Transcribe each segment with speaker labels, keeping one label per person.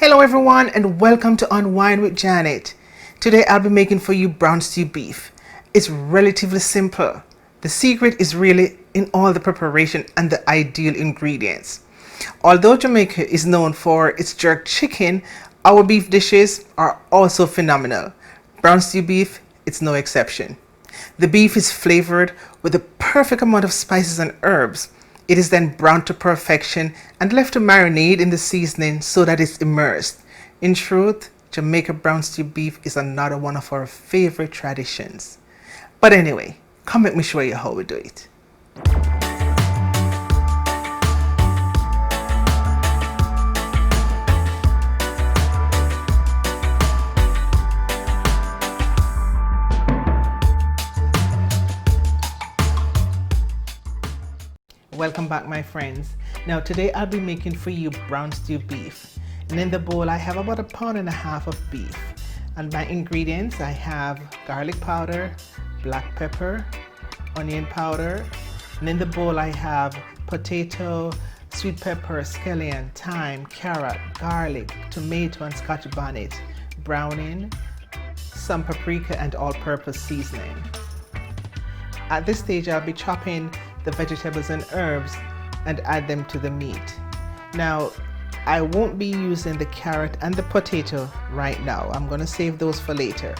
Speaker 1: Hello everyone and welcome to UnWine with Janet. Today I'll be making for you brown stewed beef. It's relatively simple. The secret is really in all the preparation and the ideal ingredients. Although Jamaica is known for its jerk chicken, our beef dishes are also phenomenal. Brown stewed beef, it's no exception. The beef is flavored with the perfect amount of spices and herbs. It is then browned to perfection and left to marinate in the seasoning so that it's immersed. In truth, Jamaican brown stewed beef is another one of our favorite traditions. But anyway, come let me show you how we do it. Welcome back my friends. Now today I'll be making for you brown stewed beef. And in the bowl I have about 1.5 pounds of beef. And my ingredients, I have garlic powder, black pepper, onion powder. And in the bowl I have potato, sweet pepper, scallion, thyme, carrot, garlic, tomato and scotch bonnet, browning, some paprika and all-purpose seasoning. At this stage I'll be chopping the vegetables and herbs and add them to the meat. Now I won't be using the carrot and the potato right now. I'm going to save those for later.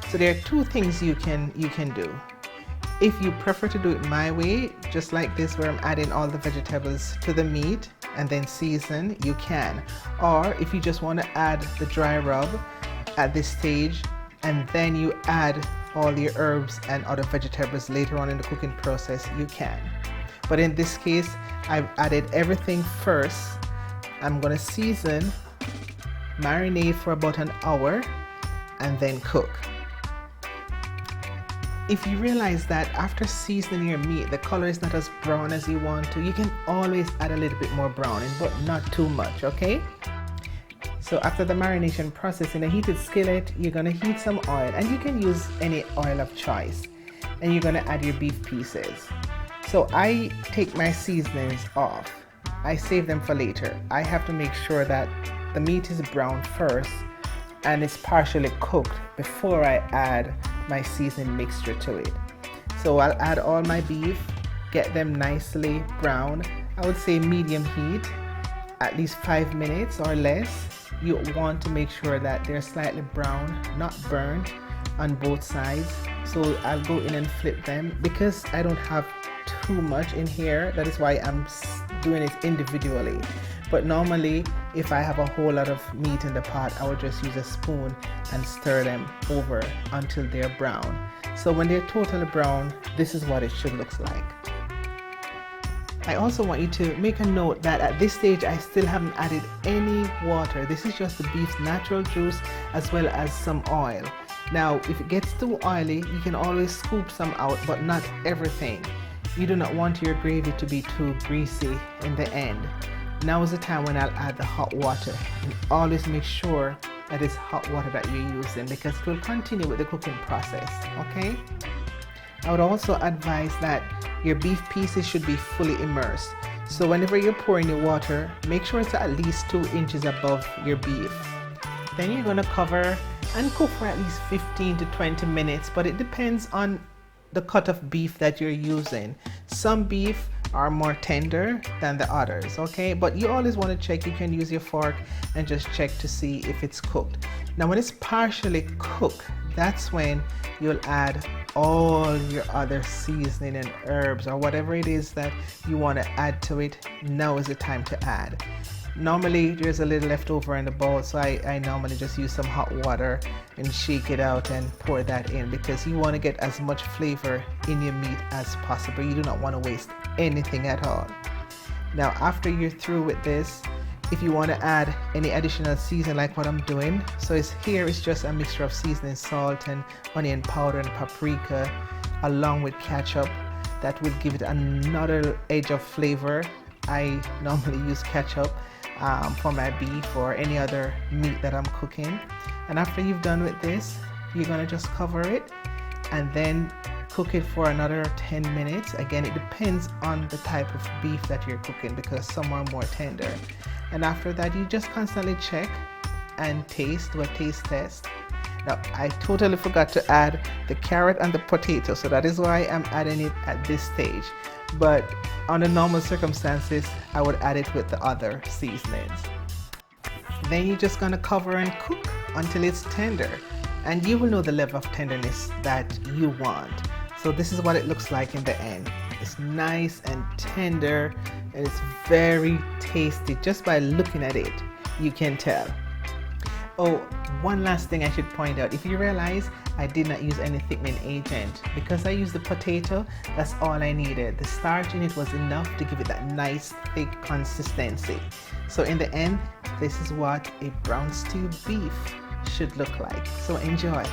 Speaker 1: So there are two things you can do. If you prefer to do it my way, just like this where I'm adding all the vegetables to the meat and then season, you can. Or if you just want to add the dry rub at this stage and then you add all your herbs and other vegetables later on in the cooking process, you can. But in this case, I've added everything first. I'm going to season, marinate for about an hour, and then cook. If you realize that after seasoning your meat, the color is not as brown as you want to, you can always add a little bit more browning, but not too much, okay? So after the marination process, in a heated skillet, you're going to heat some oil, and you can use any oil of choice. And you're going to add your beef pieces. So I take my seasonings off. I save them for later. I have to make sure that the meat is brown first and it's partially cooked before I add my seasoning mixture to it. So I'll add all my beef, get them nicely brown. I would say medium heat, at least 5 minutes or less. You want to make sure that they're slightly brown, not burned on both sides. So I'll go in and flip them because I don't have too much in here. That is why I'm doing it individually. But normally, if I have a whole lot of meat in the pot, I would just use a spoon and stir them over until they're brown. So when they're totally brown, this is what it should look like. I also want you to make a note that at this stage I still haven't added any water. This is just the beef's natural juice as well as some oil. Now if it gets too oily, you can always scoop some out, but not everything. You do not want your gravy to be too greasy in the end. Now is the time when I'll add the hot water. And always make sure that it's hot water that you're using because it will continue with the cooking process, okay? I would also advise that your beef pieces should be fully immersed. So whenever you're pouring your water, make sure it's at least 2 inches above your beef. Then you're going to cover and cook for at least 15 to 20 minutes, but it depends on the cut of beef that you're using. Some beef are more tender than the others, okay? But you always want to check. You can use your fork and just check to see if it's cooked. Now when it's partially cooked, that's when you'll add all your other seasoning and herbs or whatever it is that you want to add to it. Now is the time to add. Normally there's a little left over in the bowl, so I normally just use some hot water and shake it out and pour that in because you want to get as much flavor in your meat as possible. You do not want to waste anything at all. Now after you're through with this, if you want to add any additional seasoning like what I'm doing, so it's just a mixture of seasoning, salt and onion powder and paprika along with ketchup. That will give it another edge of flavor. I normally use ketchup for my beef or any other meat that I'm cooking. And after you've done with this, you're going to just cover it and then cook it for another 10 minutes. Again, it depends on the type of beef that you're cooking because some are more tender. And after that, you just constantly check and taste, do a taste test. Now, I totally forgot to add the carrot and the potato, so that is why I'm adding it at this stage. But under normal circumstances, I would add it with the other seasonings. Then you're just gonna cover and cook until it's tender, and you will know the level of tenderness that you want. So this is what it looks like in the end. It's nice and tender, and it's very tasty. Just by looking at it, you can tell. Oh, one last thing I should point out. If you realize I did not use any thickening agent, because I used the potato, that's all I needed. The starch in it was enough to give it that nice thick consistency. So in the end, this is what a brown stewed beef should look like. So enjoy.